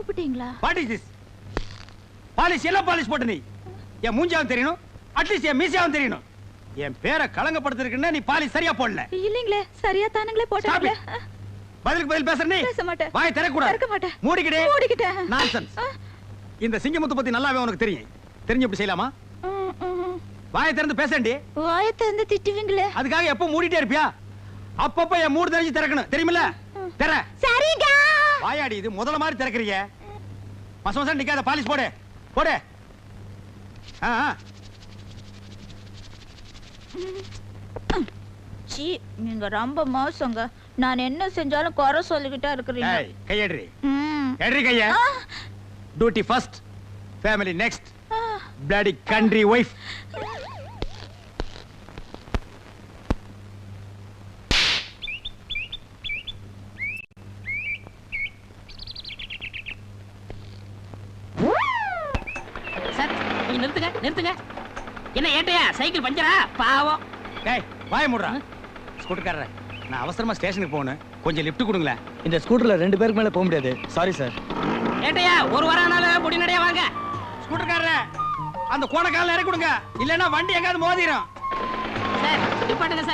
சாப்பிட்டீங்களா? What is this? Polish எல்லாம் polish போட்டு நீ என் மூஞ்சாவும் தெரியணும், அட்லீஸ்ட் என் மீசாவும் தெரியணும். என் பேரை களங்கப்படுத்திருக்குன்னா நீ பாலிஷ் சரியா போடல. இல்லீங்களே, சரியா தானுங்களே போட்டீங்களே. பதிலுக்கு பதில் பேசுற நீ பேச மாட்டேன். வாய் திறக்கூடாது. திறக்க மாட்டேன். மூடிக்கிட்டே. நான்சென்ஸ். இந்த சிங்கமுத்து பத்தி நல்லாவே உனக்கு தெரியும். தெரிஞ்சு இப்படி செய்யலாமா? வாயை திறந்து பேசண்டி. வாயை திறந்து திட்டுவீங்களே. அதுக்காக எப்ப மூடிட்டே இருப்பியா? அப்பப்ப என் மூடு தெரிஞ்சு திறக்கணும், தெரியுமில்ல? திற. சரிங்க. வாயாடி இது முதல்ல மாதிரி திறக்கறீங்க. மசமசம் நிக்காத, பாலிஷ் போடு. போடு. சீ, நீங்க ரொம்ப மோசங்க. நான் என்ன செஞ்சாலும் குறை சொல்லிக்கிட்டே இருக்கிறீங்க. ஏய், கையேடுறி. ஏடுறி கைய. Duty first, family next. bloody country wife. Sir, கொஞ்சம் நிறுத்துங்க. என்ன ஏட்டையா, சைக்கிள் பஞ்சரா? பாவம். டேய், வாய மூடுறா. ஸ்கூட்டர்காரரே, நான் அவசரமா ஸ்டேஷனுக்கு போகணும், கொஞ்சம் லிஃப்ட் கொடுங்களே. இந்த ஸ்கூட்டர்ல 2 பேருக்கு மேல போக முடியாது. Sorry sir. ஏட்டையா, ஒரு வாரம்னால பொடி நடையா வாங்க. ஸ்கூட்டர்காரரே, அந்த கோணக்கால இறக்கி கொடுங்க, இல்லன்னா வண்டி எங்காவது மோதிரும். சார், நிப்பாட்டுங்க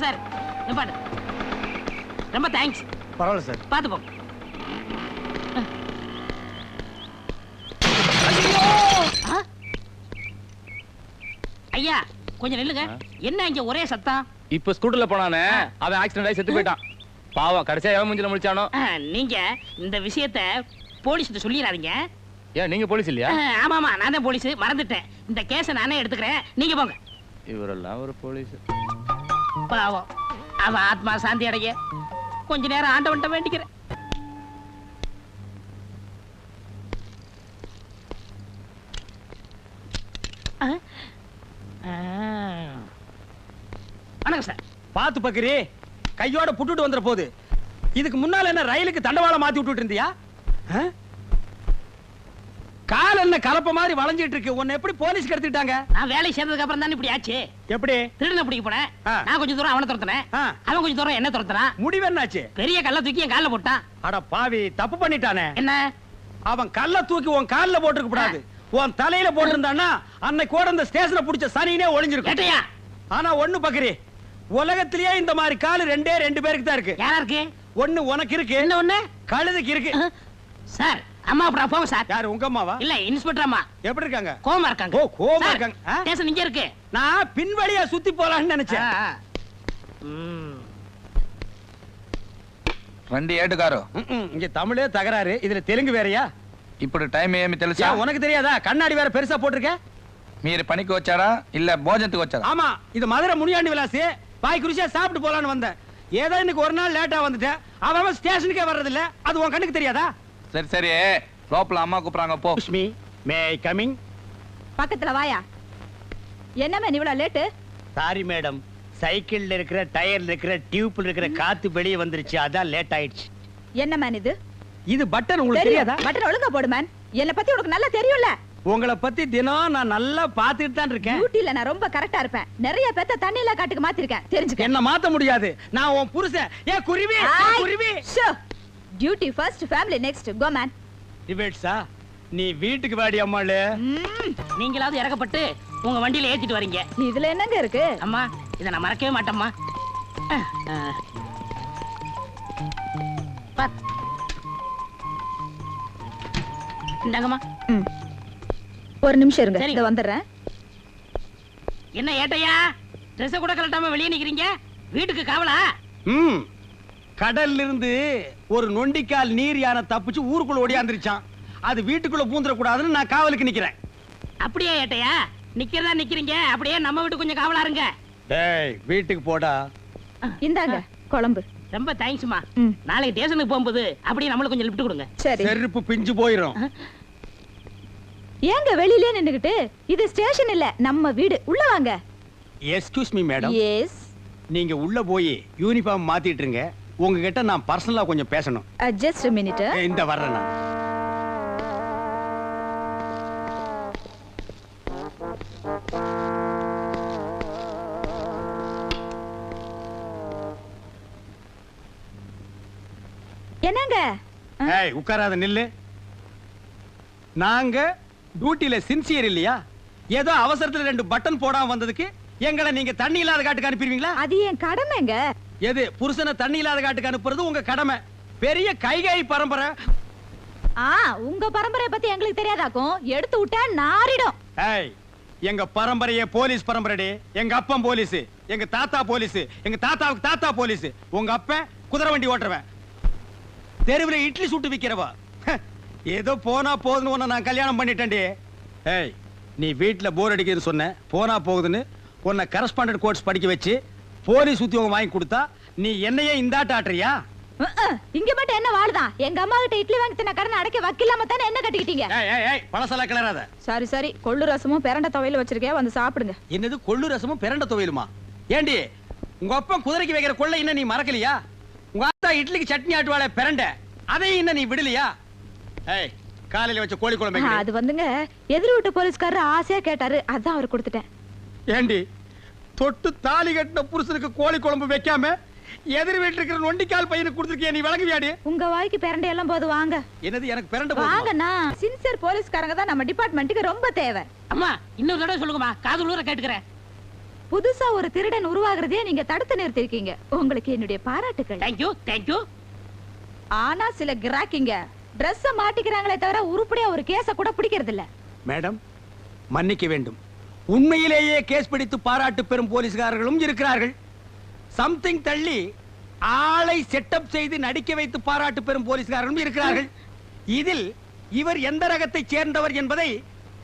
சார். நிப்பாட்டு. ரொம்ப தேங்க்ஸ். பரவாயில்ல சார். பாத்து போங்க. ஐயா, கொஞ்சம் நில்லுங்க. என்ன இங்க ஒரே சத்தம்? இப்ப ஸ்கூட்டர்ல போனானே, அவன் ஆக்சிடென்ட் ஆகி செத்து போயிட்டான். பாவம், கடைசியா எவன் மூஞ்சில முழிச்சானோ. நீங்க இந்த விஷயத்த போலீஸ்கிட்ட சொல்லிடாதீங்க. ஏன் நீங்க போலீஸ் இல்லையா? ஆமாமா, நான் தான் போலீஸ், மறந்துட்டேன். இந்த கேஸை நானே எடுத்துக்கிறேன், நீங்க போங்க. இவரெல்லாம் ஒரு போலீஸ். பாவம், அவன் ஆத்மா சாந்தி அடைய கொஞ்ச நேரம் ஆண்டவன்ட்ட வேண்டிக்கிறேன். வணக்கம் சார். பாத்து பக்கரி, கையோட புட்டுட்டு வந்துற போது. இதுக்கு முன்னால என்ன ரயிலுக்கு தண்டவாளம் மாத்தி விட்டுட்டு இருந்தியா? கால் என்ன கலப்ப மாதிரி வளைஞ்சிட்டு இருக்கு. உன்னை எப்படி போலீஸ்க்கு எடுத்துட்டாங்க? நான் வேலை சேர்ந்ததுக்கு அப்புறம் தான் இப்படி ஆச்சு. எப்படி? திருடனை பிடிக்க போனேன். நான் கொஞ்சம் தூரம் அவனை துரத்துனேன், அவன் கொஞ்சம் தூரம் என்ன துரத்துனான். முடிவு என்னாச்சு? பெரிய கல்ல தூக்கி என் கால்ல போட்டான். அட பாவி, தப்பு பண்ணிட்டானே. என்ன? அவன் கல்ல தூக்கி உன் கால்ல போட்டுக்க கூடாது, உன் தலையில போட்டிருந்தான்னா அன்னைக்கு கூட இந்த ஸ்டேஷனை புடிச்ச சனினே ஒளிஞ்சிருக்கும். ஆனா ஒண்ணு பக்கரி, உலகத்திலேயே இந்த மாதிரி கால் ரெண்டு பேருக்கு தான் இருக்கு. யாரா இருக்கு? ஒண்ணு உனக்கு இருக்கு, என்ன ஒண்ணு கழுதைக்கு இருக்கு. சார், அம்மா அப்புறம் போங்க சார். யாரு, உங்க அம்மாவா? இல்ல, இன்ஸ்பெக்டர் அம்மா. எப்படி இருக்காங்க? கோவமா இருக்காங்க. ஓ, கோவமா இருக்காங்க. ஸ்டேஷன் இங்க இருக்கு. நான் பின்வழியா சுத்தி போலாம்னு நினைச்சேன். வண்டி ஏட்டுக்காரோ. இங்க தமிழே தகராறு, இதுல தெலுங்கு வேறயா? ఇప్పుడు టైం ఏమి తెలుసా? உனக்கு தெரியாதா? கண்ணாடி வேற பெருசா போட்டிருக்க. మీరు పనికి వచ్చారా இல்ல భోజనத்துக்கு వచ్చారా? ஆமா, இது மதுரை முனியாண்டி விலாசி. பாய் குருசியா சாப்பிட்டு போலான்னு வந்தேன். ஏதோ இன்னைக்கு ஒரு நாள் லேட்டா வந்துட்டேன். அவன் ஸ்டேஷனுக்கே வர்றது இல்ல, அது உன் கண்ணுக்கு தெரியாதா? சரி சரி, லோப்பல அம்மா கூப்பிடுறாங்க, போ. லட்சுமி, மே ஐ கமிங்? பக்கத்துல வாயா. என்ன மேன் இவ்வளவு லேட்டு? சாரி மேடம், சைக்கிள்ல இருக்கிற டயர்ல இருக்கிற டியூப்ல இருக்கிற காத்து வெளியே வந்துருச்சு, அதான் லேட் ஆயிடுச்சு. என்ன மேன் இது? இது பட்டன், உங்களுக்கு தெரியாதா? பட்டன் ஒழுங்கா போடு மேன். என்ன பத்தி உனக்கு நல்லா தெரியும்ல. உங்களை பத்தி தினம் நான் நல்லா பாத்துட்டு தான் இருக்கேன். டியூட்டில நான் ரொம்ப கரெக்டா இருப்பேன். நிறைய பேத்த தண்ணியில காட்டுக்கு மாத்திருக்கேன், தெரிஞ்சுக்க. என்ன மாத்த முடியாது, நான் உன் புருஷன். ஏ குருவி, குருவி. Duty first, family next. Go man. டிபேட்ஸா? நீ வீட்டுக்கு வாடி அம்மாளே. நீங்களாவது இறக்கப்பட்டு உங்க வண்டியில ஏத்திட்டு வரீங்க. இதுல என்னங்க இருக்கு? அம்மா, இத நான் மறக்கவே மாட்டேம்மா. இந்தாங்கம்மா. ஒரு நிமிஷம் இருங்க, இத வந்துடுறேன். என்ன ஏட்டையா, ட்ரெஸ் கூட கலட்டாம வெளியே நிக்கிறீங்க? வீட்டுக்கு காவலா? கடல்ல இருந்து ஒரு நொண்டிக்கால் நீர் யானை தப்பிச்சு ஊருக்குள்ள ஓடியாந்துருச்சான். அது வீட்டுக்குள்ள பூந்துட கூடாதுன்னு நான் காவலுக்கு நிக்கிறேன். அப்படியே ஏட்டையா, நிக்கிறதா நிக்கிறீங்க, அப்படியே நம்ம வீட்டு கொஞ்சம் காவலா இருங்க. டேய், வீட்டுக்கு போடா. இந்தாங்க குழம்பு. ரொம்ப தேங்க்ஸ்மா. நாளைக்கு ஸ்டேஷனுக்கு போகும்போது அப்படியே நம்மளுக்கு கொஞ்சம் லிஃப்ட் கொடுங்க. சரி. செருப்பு பிஞ்சு போயிரும். ஏங்க வெளியிலே நின்னுகிட்டு? இது ஸ்டேஷன் இல்ல, நம்ம வீடு. உள்ள வாங்க. Excuse me madam. எஸ். நீங்க உள்ள போய் யூனிஃபார்ம் மாத்திட்டு இருங்க. உங்ககிட்ட நான் பர்சனலா கொஞ்சம் பேசணும். Just a minute. இந்த வர்றேன் நான். என்னங்க? ஏய், உட்காராத, நில்லு. நாங்க டியூட்டில சின்சியர் இல்லையா? ஏதோ அவசரத்துல 2 பட்டன் போடாம வந்ததுக்கு எங்களை நீங்க தண்ணி இல்லாத காட்டுக்கு அனுப்பிடுவீங்களா? அது என் கடமைங்க. எது புருஷனை தண்ணி இல்லாத காட்டுக்கு அனுப்புறது உங்க கடமை. பெரிய கைகை பரம்பரை. உங்க பரம்பரைய பத்தி எங்களுக்கு தெரியாதாக்கும். எடுத்து விட்டா நாரிடும். ஏய், எங்க பரம்பரையே போலீஸ் பரம்பரைடி. எங்க அப்பன் போலீஸ், எங்க தாத்தா போலீஸ், எங்க தாத்தாவுக்கு தாத்தா போலீஸ். உங்க அப்பன் குதிரை வண்டி ஓட்டுறவன், தெருவுல இட்லி சுட்டு விக்கிறவா. ஏதோ போனா போதுன்னு உன்னை நான் கல்யாணம் பண்ணிட்டேன்டி. ஏய், நீ வீட்டுல போர் அடிக்குதுன்னு சொன்ன, போனா போகுதுன்னு உன்னை கரஸ்பாண்டன்ட் கோர்ஸ் படிக்க வச்சு போலீஸ் உத்தியோகம் வாங்கி கொடுத்தா நீ என்னையே இந்தாட்ட ஆட்டுறியா? இங்க மட்டும் என்ன வாழுதான்? எங்க அம்மா கிட்ட இட்லி வாங்கி தின்ன கடனை அடைக்க வக்கில்லாம தானே என்ன கட்டிக்கிட்டீங்க? பழசலா கிளறாத. சரி சரி, கொள்ளு ரசமும் பிரண்ட துவையில வச்சிருக்கேன், வந்து சாப்பிடுங்க. என்னது கொள்ளு ரசமும் பிரண்ட துவையலுமா? ஏண்டி, உங்க அப்பன் குதிரைக்கு வைக்கிற கொள்ளை என்ன நீ மறக்கலையா? உங்க அத்தா இட்லிக்கு சட்னி ஆட்டுவாளே பிரண்ட, அதையும் என்ன நீ விடலையா? ஏய், காலையில வச்ச கோழி குழம்பு அது வந்துங்க எதிர் வீட்டு போலீஸ்காரர் ஆசையா கேட்டாரு, அதான் அவர் கொடுத்துட்டேன். ஏண்டி, தொட்டு தாலி கட்டின புருஷனுக்கு கோழி குழம்பு வைக்காம எதிர் வீட்டுல இருக்கிற நொண்டிக்கால் பையனுக்கு கொடுத்துருக்கிய, நீ விளங்குவியாடி? உங்க வாய்க்கு பிரண்டை எல்லாம் போது வாங்க. என்னது எனக்கு பிரண்ட வாங்கண்ணா. சின்சியர் போலீஸ்காரங்க தான் நம்ம டிபார்ட்மெண்ட்டுக்கு ரொம்ப தேவை. அம்மா இன்னொரு தடவை சொல்லுங்கம்மா, காது ஊர கேட்டுக்கிறேன். புதுசா ஒரு திருடன் உருவாகிறதே நீங்க தடுத்து நிறுத்திருக்கீங்க. உங்களுக்கு என்னுடைய பாராட்டுகள். Thank you thank you. ஆனா சில கிராக்கிங்க Dress மாட்டிக்கிறாங்களே தவிர உருப்படியா ஒரு கேஸ கூட பிடிக்கிறது இல்ல. மேடம், மன்னிக்க வேண்டும். உண்மையிலேயே கேஸ் பிடித்து பாராட்டு பெறும் போலீஸ்காரர்களும் இருக்கிறார்கள். சம்திங் தள்ளி ஆளை செட்டப் செய்து நடிக்க வைத்து பாராட்டு பெறும் போலீஸ்காரர்களும் இருக்கிறார்கள். இதில் இவர் எந்த ரகத்தை சேர்ந்தவர் என்பதை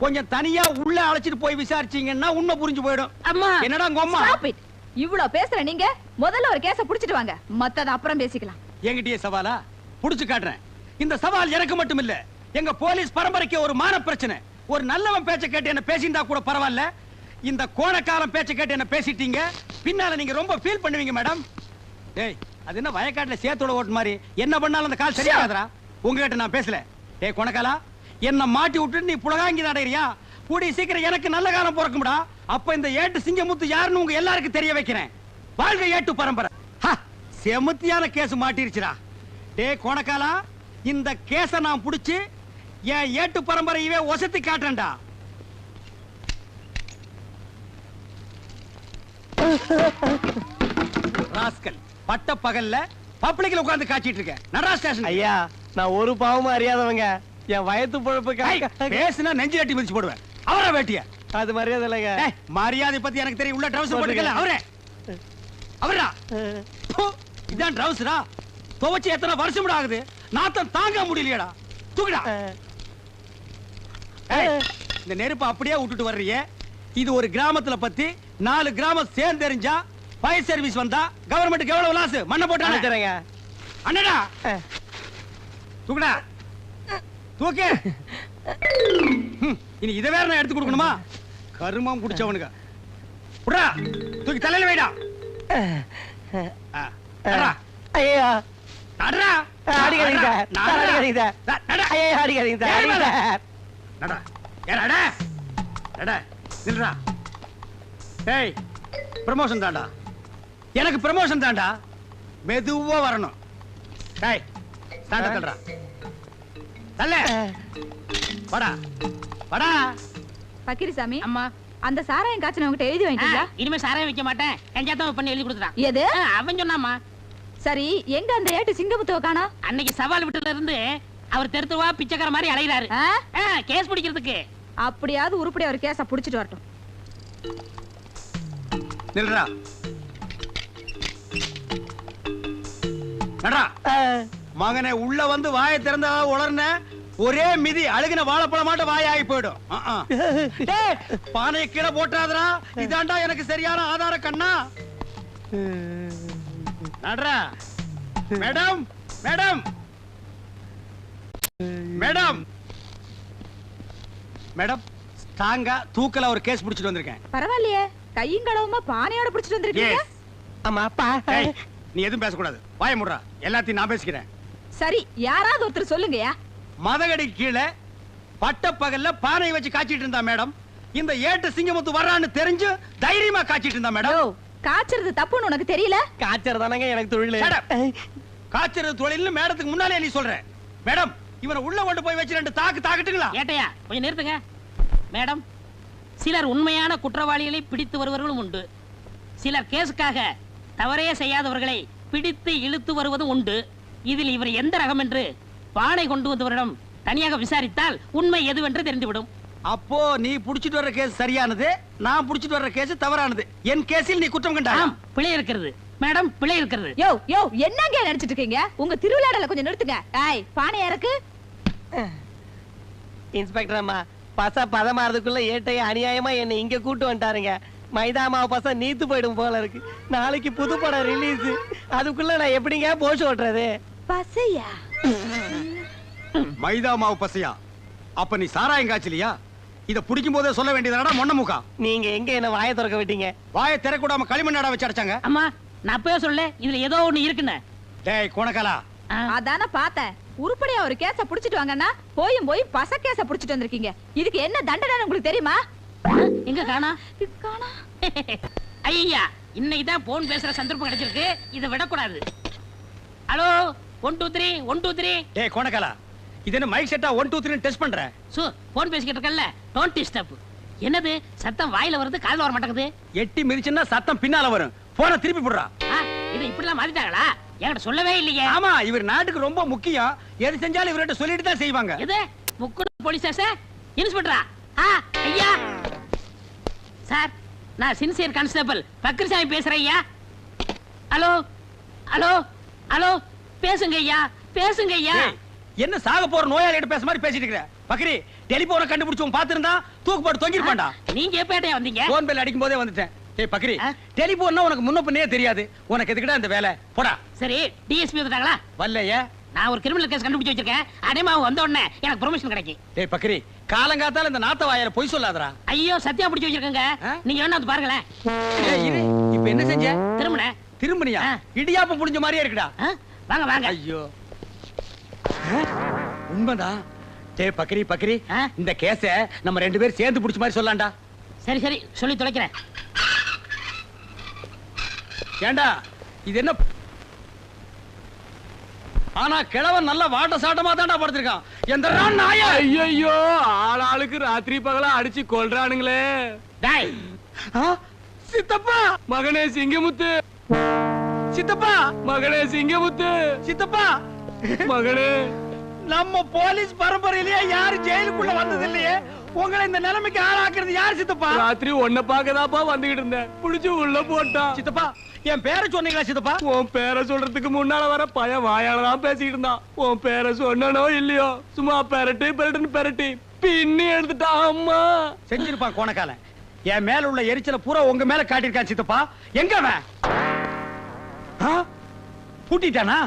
கொஞ்சம் தனியா உள்ள அழைச்சிட்டு போய் விசாரிச்சீங்கன்னா உண்மை புரிஞ்சு போயிடும். அம்மா என்னடா உங்க அம்மா? Stop it. இவ்வளவு பேசுற நீங்க முதல்ல ஒரு கேஸ புடிச்சிட்டு வாங்க, மத்தத அப்புறம் பேசிக்கலாம். என்கிட்டயே சவாலா? புடிச்சு காட்டுறேன். இந்த சவால் எனக்கு மட்டும் இல்ல, எங்க போலீஸ் பரம்பரைக்கு ஒரு மான பிரச்சனை. ஒரு நல்லவன் பேச்ச கேட்டு என்ன பேசியிருந்தா கூட பரவாயில்ல, இந்த கோணக்காலம் பேச்ச கேட்டு என்ன பேசிட்டீங்க, பின்னால நீங்க ரொம்ப ஃபீல் பண்ணுவீங்க மேடம். டேய், அது என்ன வயக்காட்டுல சேத்தோட ஓட்டு மாதிரி என்ன பண்ணாலும் அந்த கால் சரியாகாதரா? உங்ககிட்ட நான் பேசல. டேய் கோணக்காலா, என்ன மாட்டி விட்டு நீ புலகாங்கி நடைறியா? கூடிய சீக்கிரம் எனக்கு நல்ல காலம் பிறக்கும்டா. அப்ப இந்த ஏட்டு சிங்கமுத்து யாருன்னு உங்க எல்லாருக்கும் தெரிய வைக்கிறேன். வாழ்க ஏட்டு பரம்பரை. செமத்தியான கேஸ் மாட்டிருச்சுடா. டேய் கோணக்காலா, இந்த கேஸ நான் புடிச்சு என் ஏட்டு பரம்பரையவே ஒசத்தி காட்டுறேன்டா. ராஸ்கல், பட்ட பகல்ல பப்ளிக்ல உட்கார்ந்து காட்சிட்டு இருக்கேன். நடரா ஸ்டேஷன். ஐயா, நான் ஒரு பாவமும் அறியாதவங்க. என் வயத்து பொழப்புக்கு பேசுனா நெஞ்சு கட்டி மிதிச்சு போடுவேன். அவரா வேட்டிய? அது மரியாதை இல்லைங்க. மரியாதை பத்தி எனக்கு தெரியும். உள்ள ட்ரவுசர் போட்டுக்கல. அவரே அவரா? இதான் ட்ரவுசரா? துவச்சு எத்தனை வருஷம் ஆகுது, நாத்தம் தாங்க முடியலையடா. தூக்குடா. இந்த நெருப்பை அப்படியே விட்டுட்டு வர்றியே. இது ஒரு கிராமத்துல பத்தி 4 கிராமம் சேர்ந்து தெரிஞ்சா ஃபயர் சர்வீஸ் வந்தா கவர்மெண்ட்டுக்கு எவ்வளவு லாஸ்? மண்ணை போட்டாங்க. அண்ணடா, தூக்குடா. தூக்கு. இனி இதை வேற நான் எடுத்து கொடுக்கணுமா? கருமம் குடிச்சவனுங்க. புடா, தூக்கி தலையில வைடா. ஐயா, நடரா. அடிக்காதீங்க சார், அடிக்காதீங்க சார். ஐயா, அடிக்காதீங்க சார். நடா. ஏடா நடா. நில்றா. ஏய், ப்ரமோஷன் தான்டா. எனக்கு ப்ரமோஷன் தான்டா. மெதுவா வரணும். ஏய், ஸ்டாண்ட தள்ளுடா. தள்ள. வாடா. வாடா. பக்கிரிசாமி, அம்மா அந்த சாராயம் காய்ச்சன உங்ககிட்ட எழுதி வாங்கிட்டீங்களா? இனிமே சாராயம் வைக்க மாட்டேன், கஞ்சாத்தான் பண்ணி எழுதி கொடுத்துட்டான். எது? அவன் சொன்னாமா. சரி, எங்க அந்த ஏட்டு சிங்கமுத்துவ காணா? அன்னைக்கு சவால் விட்டுல இருந்து அவர் தெருத்துவா பிச்சைக்கார மாதிரி அலைகிறாரு. கேஸ் பிடிக்கிறதுக்கு. அப்படியாவது உருப்படியா ஒரு கேஸ புடிச்சிட்டு வரட்டும். நில்றா. நடா. மகனே, உள்ள வந்து வாயை திறந்தா உளர்ன ஒரே மிதி அழுகின வாழைப்பழம் மாட்ட வாய் ஆகி போயிடும். பானையை கீழே போட்டாதரா. இதாண்டா எனக்கு சரியான ஆதார கண்ணா. நடரா. மேடம், மேடம், மேடம், மேடம், ஸ்ட்ராங்கா தூக்கல ஒரு கேஸ் பிடிச்சிட்டு வந்திருக்கேன். பரவாயில்லையே, கையும் கடவுமா பானையோட பிடிச்சிட்டு வந்திருக்கீங்க. ஆமா அப்பா. நீ எதுவும் பேசக்கூடாது, வாய முடுறா. எல்லாத்தையும் நான் பேசிக்கிறேன். சரி, யாராவது ஒருத்தர் சொல்லுங்கயா. மதகடி கீழே பட்ட பகல்ல பானை வச்சு காய்ச்சிட்டு இருந்தா மேடம். இந்த ஏட்டு சிங்கமுத்து வர்றான்னு தெரிஞ்சு தைரியமா காய்ச்சிட்டு இருந்தா மேடம். காய்ச்சறது தப்புன்னு உனக்கு தெரியல? காய்ச்சறதானங்க எனக்கு தொழில். காய்ச்சறது தொழில்னு மேடத்துக்கு முன்னாலே நீ சொல்ற. மேடம், இவனை உள்ள கொண்டு போய் வச்சு 2 தாக்கு தாக்கட்டுங்களா? ஏட்டையா கொஞ்சம் நிறுத்துங்க. மேடம், சிலர் உண்மையான குற்றவாளிகளை பிடித்து வருவர்களும் உண்டு. சிலர் கேஸுக்காக தவறே செய்யாதவர்களை பிடித்து இழுத்து வருவதும் உண்டு. இதில் இவர் எந்த ரகம் என்று பானை கொண்டு வந்தவரிடம் தனியாக விசாரித்தால் உண்மை எதுவென்று தெரிந்துவிடும். அப்போ நீ புடிச்சிட்டு வர்ற கேஸ் சரியானது, நான் புடிச்சிட்டு வர்ற கேஸ் தவறானது. என் கேஸில் நீ குற்றம் கண்டாய். ஆம், பிழை இருக்கிறது மேடம், பிழை இருக்கிறது. யோ யோ என்னங்க நினைச்சிட்டு இருக்கீங்க? உங்க திருவிழாடல கொஞ்சம் நிறுத்துங்க. ஏய் பானை இறக்கு. இன்ஸ்பெக்டர் அம்மா, பச பதமாறதுக்குள்ள ஏட்டைய அநியாயமா என்னை இங்க கூட்டு வந்துட்டாருங்க. மைதா மாவு பச நீத்து போயிடும் போல இருக்கு. நாளைக்கு புது படம் ரிலீஸ். அதுக்குள்ள நான் எப்படிங்க போஷ் ஓட்டுறது? பசையா? மைதா மாவு பசையா? அப்ப நீ சாராயம் காய்ச்சலியா? இத புடிக்கும் போதே சொல்ல வேண்டியதாடா மொண்ண முக்கா. நீங்க எங்க என்ன வாயை திறக்க விட்டீங்க? வாயை திறக்கூடாம களிமண்ணாடா வச்சு அடைச்சாங்க. அம்மா, நான் அப்பவே சொல்ல இதுல ஏதோ ஒண்ணு இருக்குன்னு. டேய் கோணக்காலா, அதான பார்த்தேன். உருப்படியா ஒரு கேஸ புடிச்சிட்டு வாங்கன்னா போய் பச கேஸ புடிச்சிட்டு வந்திருக்கீங்க. இதுக்கு என்ன தண்டனை உங்களுக்கு தெரியுமா? எங்க காணா? காணா. ஐயா, இன்னைக்கு தான் போன் பேசுற சந்தர்ப்பம் கிடைச்சிருக்கு. இதை விடக்கூடாது. ஹலோ, 1 2 3 1 2 3. டேய் கோணக்காலா, இது என்ன மைக் செட்டா 1 2 3 டெஸ்ட் பண்ற? சோ போன் பேசிக்கிட்டு இருக்கல்ல, டோன்ட் டிஸ்டர்ப். என்னது சத்தம் வாயில வருது, காதுல வர மாட்டேங்குது. எட்டி மிதிச்சுன்னா சத்தம் பின்னால வரும். போனை திருப்பி போடுறா. இது இப்படிலாம் மாத்திட்டாங்களா? என்கிட்ட சொல்லவே இல்லையே. ஆமா, இவர் நாட்டுக்கு ரொம்ப முக்கியம். எது செஞ்சாலும் இவர்கிட்ட சொல்லிட்டு தான் செய்வாங்க. எது முக்குடு போலீஸ் ஸ்டேஷன் இன்ஸ்பெக்டரா? ஐயா சார், நான் சின்சியர் கான்ஸ்டபிள் பக்ரிசாமி பேசுறேன் ஐயா. ஹலோ ஹலோ ஹலோ, பேசுங்க ஐயா, பேசுங்க ஐயா. ஏய், என்ன சாக போற நோயாளிகிட்ட பேச மாதிரி பேசிட்டு இருக்கற? பக்ரி, டெலிபோனை கண்டுபிடிச்சவன் பாத்துறதா தூக்கு போட்டு தொங்கிருப்பான்டா. நீங்க எப்ப வந்தீங்க? போன் பெல் அடிக்கும் போதே வந்துட்டேன். டேய் பக்ரி, டெலிபோன்னா உனக்கு முன்ன பின்னே தெரியாது. உனக்கு எதுக்குடா இந்த வேலை? போடா. சரி, டிஎஸ்பி வந்துட்டாங்களா? வரலையே. நான் ஒரு கிரிமினல் கேஸ் கண்டுபிடிச்சு வச்சிருக்கேன். அடேமா வந்த உடனே எனக்கு ப்ரொமோஷன் கிடைக்கும். டேய் பக்ரி, காலங்காத்தால இந்த நாத்த வாயால பொய் சொல்லாதடா. ஐயோ, சத்தியா பிடிச்சு வச்சிருக்கேங்க. நீங்க வேணா வந்து பாருங்களேன். ஏய் இரு, இப்போ என்ன செஞ்ச? திரும்புனே. திரும்பனியா? இடியாப்பம் புடிஞ்ச மாதிரியே இருக்குடா. வாங்க வாங்க. ஐயோ, உண்மைதான். டேய் பக்ரி பக்ரி, இந்த கேஸ நம்ம 2 பேரும் சேர்ந்து புடிச்ச மாதிரி சொல்லலாம்டா. சரி சரி, சொல்லி தொலைக்கிறேன். ஏண்டா இது என்ன? ஆனா கிழவன் நல்ல வாட்ட சாட்டமா தான்டா படுத்திருக்கான். எந்தடா நாயா? ஐயோ, ஆளாளுக்கு ராத்திரி பகலா அடிச்சு கொல்றானுங்களே. டேய், சித்தப்பா, மகனே சிங்கமுத்து, சித்தப்பா, மகனே சிங்கமுத்து, சித்தப்பா, மகனே. நம்ம போலீஸ் பரம்பரையிலேயே யாரு ஜெயிலுக்குள்ள வந்தது இல்லையே. உங்களை இந்த நிலைமைக்கு ஆளாக்குறது யார் சித்தப்பா? ராத்திரி உன்னை பாக்கதாப்பா வந்துகிட்டு இருந்தேன். புடிச்சு உள்ள போட்டான். சித்தப்பா, என் பேரை சொன்னீங்களா சித்தப்பா? உன் பேரை சொல்றதுக்கு முன்னால வர பையன் வாயாலதான் பேசிக்கிட்டு இருந்தான். உன் பேரை சொன்னனோ இல்லையோ, சும்மா பெரட்டு பெரட்டுன்னு பெரட்டி பின்னி எடுத்துட்டான். அம்மா செஞ்சிருப்பான் கோணக்காலன். என் மேல உள்ள எரிச்சல பூரா உங்க மேல காட்டியிருக்கான் சித்தப்பா. எங்க அவன்? பூட்டிட்டானா?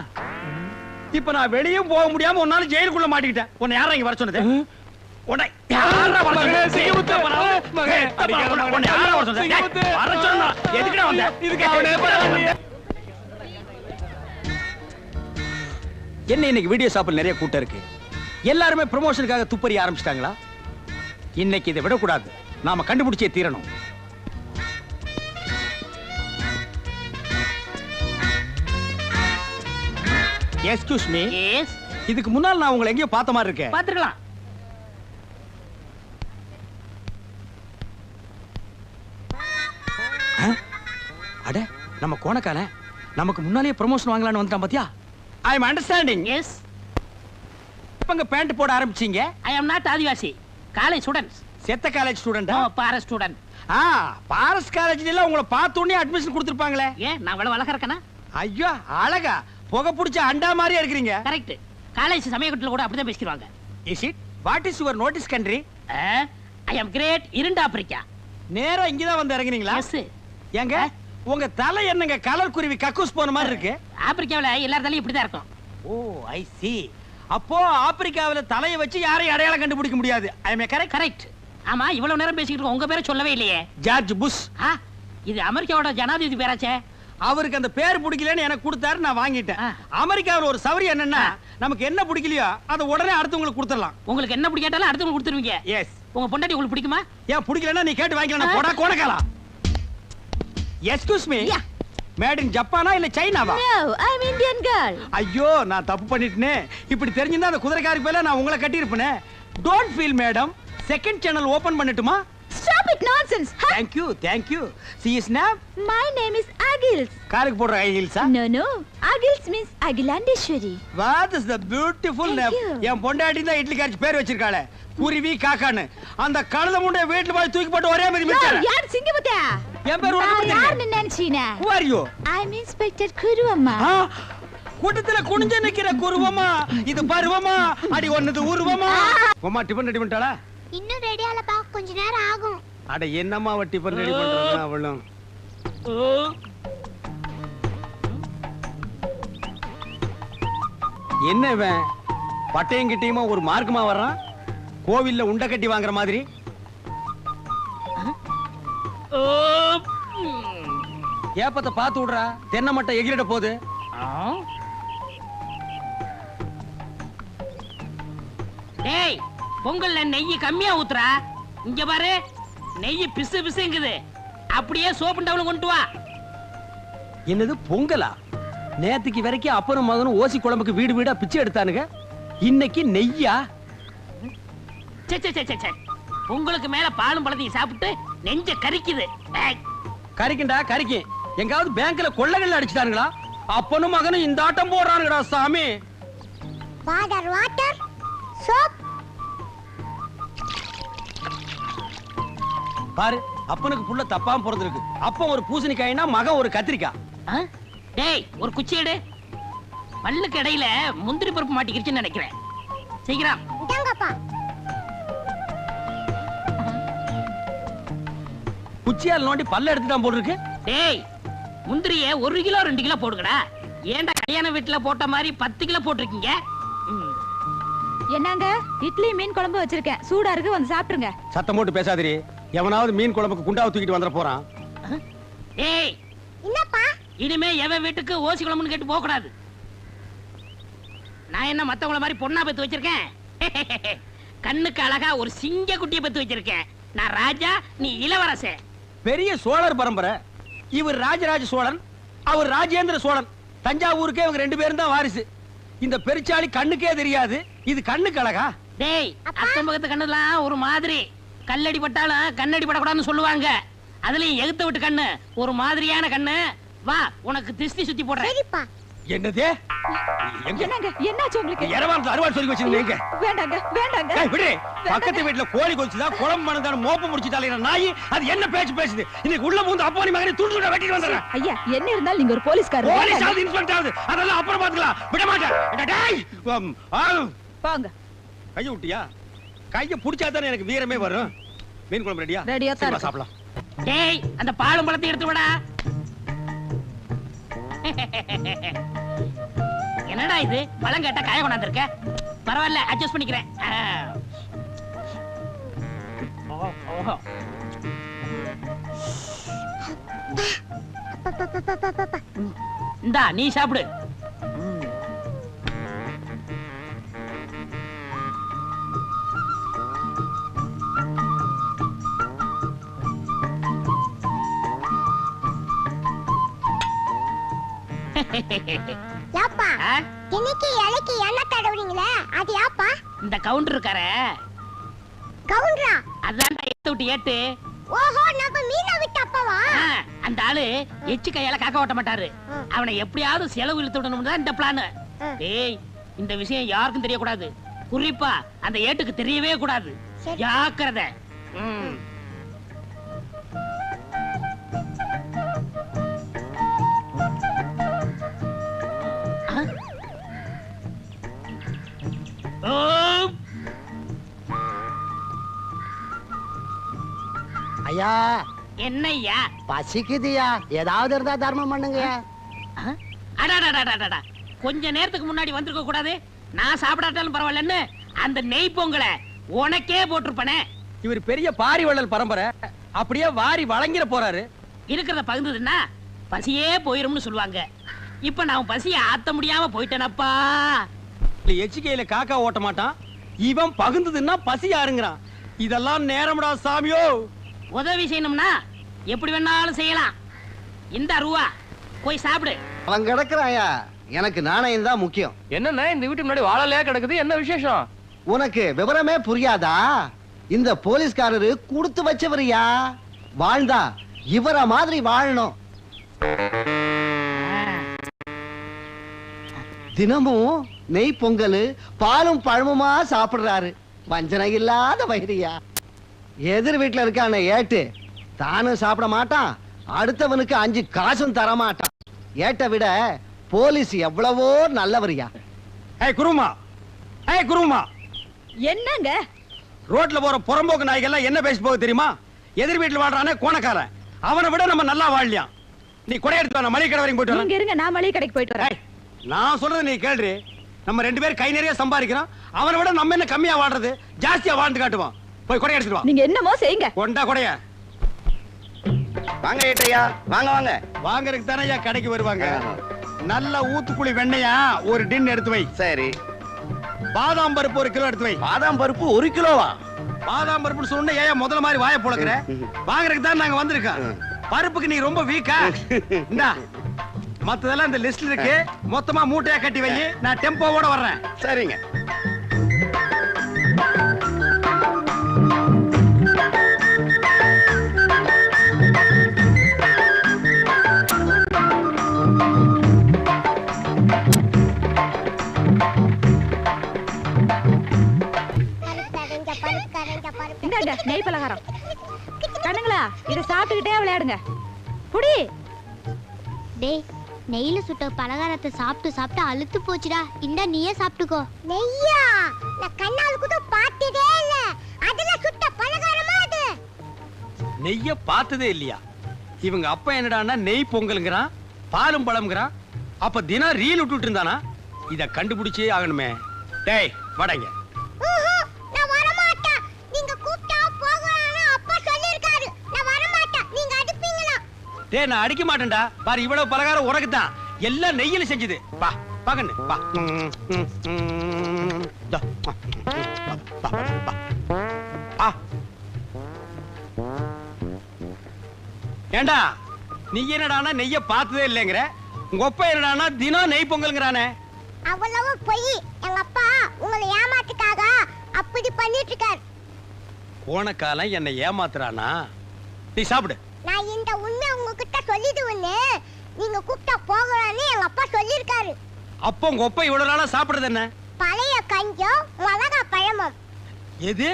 இப்ப நான் வெளியும் போக முடியாம உன்னால ஜெயிலுக்குள்ள மாட்டிக்கிட்டேன். உன்னை யாரா இங்க வர சொன்னது? உன்னை யாரா வர சொன்னது? உன்னை யாரா வர சொன்னது? வர சொன்னா எதுக்குடா வந்த? இதுக்கு அவனே என்ன இன்னைக்கு வீடியோ ஷாப்பில் நிறைய கூட்டம் இருக்கு. எல்லாருமே ப்ரமோஷனுக்காக துப்பறி ஆரம்பிச்சிட்டாங்களா? இன்னைக்கு இதை விடக்கூடாது. நாம கண்டுபிடிச்சே தீரணும். Excuse me. எஸ். இதுக்கு முன்னால் நான் உங்களை எங்கேயோ பார்த்த மாதிரி இருக்கேன். பாத்துக்கலாம். அட, நம்ம கோணக்கால நமக்கு முன்னாலேயே ப்ரமோஷன் வாங்கலாம்னு வந்துட்டான் பாத்தியா? I am understanding. எஸ். எப்பங்க பேண்ட் போட ஆரம்பிச்சீங்க? ஐ அம் நாட் ஆதிவாசி. College students. செத்த காலேஜ் ஸ்டூடெண்டா? பாரஸ் ஸ்டூடண்ட். பாரஸ் காலேஜ்ல உங்களை பார்த்த உடனே அட்மிஷன் கொடுத்திருப்பாங்களே. ஏன் நான் அவ்வளவு அழகா இருக்கேனா? ஐயோ, அழகா புகை பிடிச்ச அண்டா மாதிரியா இருக்கிறீங்க. கரெக்ட். காலேஜ் சமயக்கட்டுல கூட அப்படிதான் பேசிக்கிறாங்க. Is it? What is your notice country? I am great இரண்டு ஆப்பிரிக்கா. நேரா இங்க தான் வந்து இறங்குறீங்களா? எஸ். ஏங்க உங்க தலை என்னங்க கலர் குருவி கக்கூஸ் போன மாதிரி இருக்கு? ஆப்பிரிக்காவுல எல்லார் தலையும் இப்படி தான் இருக்கும். ஓ, ஐ see. அப்போ ஆப்பிரிக்காவுல தலையை வச்சு யாரையும் அடையாளம் கண்டுபிடிக்க முடியாது. ஐ அம் கரெக்ட்? கரெக்ட். ஆமா, இவ்வளவு நேரம் பேசிக்கிட்டு இருக்கோம், உங்க பேரை சொல்லவே இல்லையே. George Bush. இது அமெரிக்காவோட ஜனாதிபதி பேராச்சே. அவருக்கு அந்த பேர் பிடிக்கலன்னு எனக்கு கொடுத்தாரு, நான் வாங்கிட்டேன். அமெரிக்காவில் ஒரு சவரி என்னன்னா, நமக்கு என்ன பிடிக்கலையோ அதை உடனே அடுத்தவங்களுக்கு கொடுத்துடலாம். உங்களுக்கு என்ன பிடிக்காட்டாலும் அடுத்தவங்களுக்கு கொடுத்துருவீங்க. எஸ். உங்க பொண்டாட்டி உங்களுக்கு பிடிக்குமா? ஏன் பிடிக்கலன்னா நீ கேட்டு வாங்கிக்கலாம். போடா கோணக்கலாம். Excuse me. மேட் இன் ஜப்பானா இல்ல சைனாவா? No, I'm Indian girl. ஐயோ நான் தப்பு பண்ணிட்டேனே. இப்படி தெரிஞ்சிருந்தா அந்த குதிரைக்காருக்கு பேர்ல நான் உங்களை கட்டி இருப்பேனே. Don't feel madam. Second channel open பண்ணட்டுமா? Stop it nonsense. Huh? Thank you. See his name? My name is Agils. காருக்கு போடுற ஐகில்ஸா? No. Agils means Agilandeshwari. What is the beautiful Thank name? you. என் பொண்டாட்டி தான் இட்லி காரிச்சு பேர் வச்சிருக்காளே. குருவி காக்கான்னு. அந்த கழுத முண்டை வீட்டுல போய் தூக்கி போட்டு ஒரே மாதிரி மிச்சாரு. யார் சிங்கமுத்தியா? என் பேர் உனக்கு நான் தெரியும். யாருன்னு நினைச்சீனா? Who are you? I'm Inspector Kuru அம்மா. கூட்டத்துல குனிஞ்சு நிக்கிற குருவமா இது பருவமா அடி ஒன்னது உருவமா. அம்மா டிபன் ரெடி பண்ணிட்டாளா? இன்னும் ரெடி ஆலப்பா, கொஞ்ச நேரம் ஆகும். அட என்னம்மா அவ டிபன் ரெடி பண்றாங்க அவளும். என்ன இவன் பட்டையும் கிட்டியுமா ஒரு மார்க்கமா வர்றான்? கோவில்ல உண்டை கட்டி வாங்குற மாதிரி. ஏப்பத்தை பார்த்து விடுறா, தென்னை மட்டை எகிரிட போகுது. டேய், பொங்கல்ல நெய் கம்மியா ஊத்துறா. இங்க பாரு, நெய் பிசு பிசுங்குது. அப்படியே சோப்பு டவுன் கொண்டு வா. என்னது பொங்கலா? நேத்துக்கு வரைக்கும் அப்பனும் மகனும் ஓசி குழம்புக்கு வீடு வீடா பிச்சை எடுத்தானுங்க. இன்னைக்கு நெய்யா? சே சே சே சே. உங்களுக்கு மேல பாலும் பழத்தையும் சாப்பிட்டு நெஞ்ச கரிக்குது. கறிக்கிண்டா கறிக்கி. எங்காவது பேங்க்ல கொள்ளைகள் அடிச்சுட்டானுங்களா? அப்பனும் மகனும் இந்த ஆட்டம் போடுறானுங்கடா சாமி. Water soap. பாரு, அப்பனுக்கு புள்ள தப்பாம பிறந்திருக்கு. அப்பன் ஒரு பூசணிக்காய்னா மகன் ஒரு கத்திரிக்காய். டேய், ஒரு குச்சி எடு. பல்லுக்கு இடையில முந்திரி பருப்பு மாட்டிக்கிடுச்சுன்னு நினைக்கிறேன். சீக்கிரம். இந்தாங்கப்பா. குச்சியால் நோண்டி பல்ல எடுத்துட்டான் போல இருக்கு. டேய், முந்திரிய 1 கிலோ 2 கிலோ போடுங்கடா. ஏன்டா கல்யாண வீட்டுல போட்ட மாதிரி 10 கிலோ போட்டிருக்கீங்க? என்னங்க, இட்லி மீன் குழம்பு வச்சிருக்கேன், சூடா இருக்கு, வந்து சாப்பிட்டுருங்க. சத்தம் போட்டு பேசாதீரி. எவனாவது மீன் குழம்புக்கு குண்டாவை தூக்கிட்டு வந்துட போறான். டேய், என்னப்பா? இனிமே எவன் வீட்டுக்கு ஓசி குழம்புன்னு கேட்டு போக கூடாது. நான் என்ன மத்தவங்கள மாதிரி பொண்ணா பெத்து வச்சிருக்கேன்? கண்ணுக்கு அழகா ஒரு சிங்க குட்டியை பெத்து வச்சிருக்கேன். நான் ராஜா, நீ இளவரசே. பெரிய சோழர் பரம்பரை. இவர் ராஜராஜ சோழன், அவர் ராஜேந்திர சோழன். தஞ்சாவூருக்கே இவங்க 2 பேரும் தான் வாரிசு. இந்த பெருச்சாளி கண்ணுக்கே தெரியாது. இது கண்ணுக்கு அழகா? டேய், அக்கம் பக்கத்து கண்ணுலாம் ஒரு மாதிரி. கல்லடி பட்டாலும் கண்ணடி படக்கூடாதுன்னு சொல்லுவாங்க. அதுலயும் எகுத்த விட்டு கண்ணு ஒரு மாதிரியான கண்ணு. வா, உனக்கு திஷ்டி சுத்தி போடுறேன். சரிப்பா. என்னது? என்னங்க, என்னாச்சு உங்களுக்கு? இரவான் அறுவாள் சொல்லி வச்சிருந்தீங்க. வேண்டாங்க. ஏய் விடு. பக்கத்து வீட்ல கோழி கொல்ச்சுதா, குழம்பு மணந்தான மோப்ப முடிச்சிட்டாலே நாய். அது என்ன பேச்சு பேசுது? இன்னைக்கு உள்ள பூந்து அப்பா நீ மகனை துண்டு துண்டா வெட்டிட்டு வந்தறேன். ஐயா, என்ன இருந்தாலும் நீங்க ஒரு போலீஸ்காரர். போலீஸ் ஆகுது, இன்ஸ்பெக்டர் ஆகுது, அதெல்லாம் அப்புறம் பாத்துக்கலாம். விட மாட்டேன். டேய், போங்க. கைய விட்டியா? கைய புடிச்சா தானே எனக்கு வீரமே வரும். மீன் குழம்பு ரெடியா? ரெடியா தான் இருக்கு. சாப்பிடலாம். டேய், அந்த பாலும் பழத்தை எடுத்து விடா. என்னடா இது, பழம் கேட்டா காய கொண்டாந்துருக்க. பரவாயில்ல, அட்ஜஸ்ட் பண்ணிக்கிறேன். இந்தா, நீ சாப்பிடு. யாப்பா, ஆ? இன்னைக்கு இலைக்கு எண்ணெய் தடவுறீங்களே, அது யாப்பா? இந்த கவுண்டர் இருக்காரே, கவுண்டரா? அதான்டா எடுத்து விட்டு ஏட்டு. ஓஹோ, நம்ம மீனை விட்டு அப்பவா? ஆ, அந்த ஆளு எச்சு கையால காக்க ஓட்ட மாட்டாரு. அவனை எப்படியாவது செலவு இழுத்து விடணும் தான் இந்த பிளான். டேய், இந்த விஷயம் யாருக்கும் தெரியக்கூடாது. குறிப்பா அந்த ஏட்டுக்கு தெரியவே கூடாது. ஜாக்கிரதை. ஐயா, என்னய்யா? பசிக்குதுயா, ஏதாவது இருந்தா தர்மம் பண்ணுங்க. அடாடாடாடாடா, கொஞ்ச நேரத்துக்கு முன்னாடி வந்திருக்க கூடாது. நான் சாப்பிடாட்டாலும் பரவாயில்லன்னு அந்த நெய் பொங்கலை உனக்கே போட்டிருப்பனே. இவர் பெரிய பாரி வள்ளல் பரம்பரை, அப்படியே வாரி வழங்கிற போறாரு. இருக்கிறத பகிர்ந்ததுன்னா பசியே போயிரும்னு சொல்லுவாங்க. இப்ப நான் பசிய ஆத்த முடியாம போயிட்டேனப்பா. எச்சிக்கையில காக்கா ஓட்ட மாட்டான், இவன் பகுந்ததுன்னா பசி யாருங்கிறான். இதெல்லாம் நேரம்டா சாமியோ. உதவி செய்யணும்னா எப்படி வேணாலும் செய்யலாம். இந்த ரூபா போய் சாப்பிடு. அவன் கிடக்குறாயா, எனக்கு நாணயம் தான் முக்கியம். என்னண்ணே இந்த வீட்டு முன்னாடி வாழலையா கிடக்குது, என்ன விசேஷம்? உனக்கு விவரமே புரியாதா? இந்த போலீஸ்காரரு கொடுத்து வச்சவரியா, வாழ்ந்தா இவர மாதிரி வாழணும். தினமும் நெய் பொங்கல் பாலும் பழமுமா சாப்பிடுறாரு. வஞ்சனை இல்லாத வயிறியா. எதிர் வீட்டுல இருக்கான ஏட்டு தானும் சாப்பிட மாட்டான், அடுத்தவனுக்கு 5 காசும் தர மாட்டான். ஏட்ட விட போலீஸ் எவ்வளவோ நல்லவரியா. ஏய் குருமா, ஏய் குருமா, என்னங்க ரோட்ல போற புறம்போக்கு நாய்கள்லாம் என்ன பேசி போக தெரியுமா? எதிர் வீட்டுல வாழ்றானே கோணக்காரன், அவனை விட நம்ம நல்லா வாழலாம். நீ கொடை எடுத்து வா, நான் மளிகை கடை வரைக்கும் போயிட்டு வரேன். நீங்க இருங்க, நான் மளிகை கடைக்கு போயிட்டு வரேன். ஏய், நான் சொல்றது நீ கேள்றி. நம்ம 2 பேரும் கை நிறைய சம்பாதிக்கிறோம், அவனை விட நம்ம என்ன கம்மியா வாழ்றது, ஜாஸ்தியா வாழ்ந்து காட்டுவான். போய் கொடை எடுத்துட்டு வா. நீங்க என்னமோ செய்யுங்க. கொண்டா கொடைய. வாங்க ஏட்டையா, வாங்க வாங்க. வாங்கறதுக்கு தானே ஐயா கடைக்கு வருவாங்க. நல்ல ஊத்துக்குழி வெண்ணையா ஒரு டின் எடுத்து வை. சரி. பாதாம் பருப்பு 1 கிலோ எடுத்து வை. பாதாம் பருப்பு 1 கிலோவா? பாதாம் பருப்புன்னு சொன்ன ஏன் முதல்ல மாதிரி வாயை புழக்கிற? வாங்குறதுக்கு தான் நாங்க வந்திருக்கோம். பருப்புக்கு நீ ரொம்ப வீக்கா? இந்தா மத்ததெல்லாம் இந்த லிஸ்ட்ல இருக்கு, மொத்தமா மூட்டையா கட்டி வை. நான் டெம்போவோட வர்றேன். சரிங்க. இந்தாங்க நெய் பலகாரம். கண்ணுங்களா, இத சாப்பிட்டுக்கிட்டே விளையாடுங்க. குடி. டேய், நெய்ல சுட்ட பலகாரத்தை சாப்பிட்டு சாப்பிட்டு அழுத்து போச்சுடா. இந்தா நீயே சாப்பிட்டுக்கோ. நெய்யா? நான் கண்ணால கூட பார்த்ததே இல்ல. அதுல சுட்ட பலகாரமா அது? நெய்ய பார்த்ததே இல்லையா? இவங்க அப்பா என்னடான்னா நெய் பொங்கல்ங்கறான், பாலும் பழம்ங்கறான். அப்ப தினம் ரீல் விட்டுட்டு இருந்தானா? இத கண்டுபிடிச்சே ஆகணுமே. டேய் வடங்க. நான் வர மாட்டேன். நீங்க கூப்பிட்டா போகலாம்னு அப்பா சொல்லிருக்காரு. நான் வர மாட்டேன். நீங்க அடிப்பீங்களா? டேய் நான் அடிக்க மாட்டேன்டா. பாரு இவ்வளவு பலகாரம் உனக்கு தான். எல்லாம் நெய்யில செஞ்சது. பா பாக்கண்ணு பா. டா. பா. ஏண்டா நீ என்னடானா நெய்ய பார்த்ததே இல்லங்கற, உங்க அப்பா என்னடானா தினம் நெய் பொங்கல்ங்கறானே? அவ்வளவு பொய். எங்க அப்பா உங்களை ஏமாத்துக்காக அப்படி பண்ணிட்டு இருக்காரு. கோணக்காலம் என்ன ஏமாத்துறானா? நீ சாப்பிடு. நான் இந்த உண்மை உங்ககிட்ட சொல்லிடுவேன்னு நீங்க கூப்பிட்டா போகலாம்னு எங்க அப்பா சொல்லிருக்காரு. அப்போ உங்க அப்பா இவ்வளவு நாளா சாப்பிடுறது என்ன? பழைய கஞ்சம் மிளகா பழமும். எது?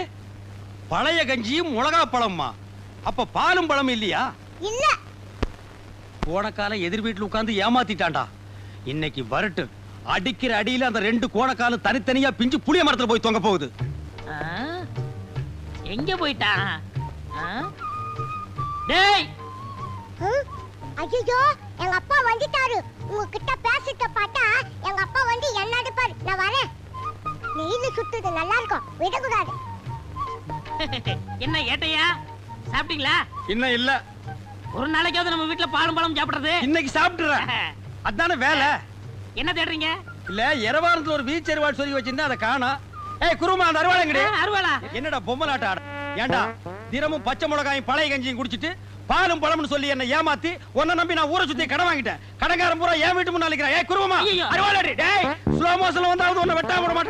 பழைய கஞ்சியும் மிளகா பழமா? அப்ப பாலும் பழம் இல்லையா? இல்ல. கோணக்காலம் எதிர் வீட்டுல உட்கார்ந்து ஏமாத்திட்டான்டா. இன்னைக்கு வரட்டு அடிக்கிற அடியில அந்த 2 கோணக்காலம் தனித்தனியா பிஞ்சு புளிய மரத்துல போய் தொங்க போகுது. ஆ? எங்க போயிட்டான்? ஆ? டேய், ஐயோ, எங்க அப்பா வந்துட்டாரு. உங்ககிட்ட பேசிட்ட பார்த்தா எங்க அப்பா வந்து என்ன அடிப்பாரு. நான் வரேன். நெய்ல சுட்டுது நல்லா இருக்கும், விடக்கூடாது. என்ன ஏட்டையா, சாப்பிட்டீங்களா? இன்னும் இல்ல. ஒரு நாளைக்காவது நம்ம வீட்டுல பாலும் பழம் சாப்பிடுறது. இன்னைக்கு சாப்பிட்டுறேன். அதானே வேலை. என்ன தேடுறீங்க? இல்ல எரவாரத்துல ஒரு வீச் அருவாள் சொல்லி வச்சிருந்தா அதை காணோம். ஏய் குருமா, அந்த அருவாள் எங்கடி? அருவாளா? என்னடா பொம்மை நாட்ட ஆட? ஏண்டா தினமும் பச்சை மிளகாயும் பழைய கஞ்சியும் குடிச்சிட்டு பாலும் பழம்னு சொல்லி என்ன ஏமாத்தி உன்னை நம்பி நான் ஊரை சுத்தி கடன் வாங்கிட்டேன். கடங்காரன் பூரா என் வீட்டு முன்னால நிக்கிறான். ஏய் குருமா, ஐயையோ. அருவாள் அடி. டேய் ஸ்லோ மோஷன்ல வந்தாவது உன்னை வெட்டாம விட மாட்டேன்.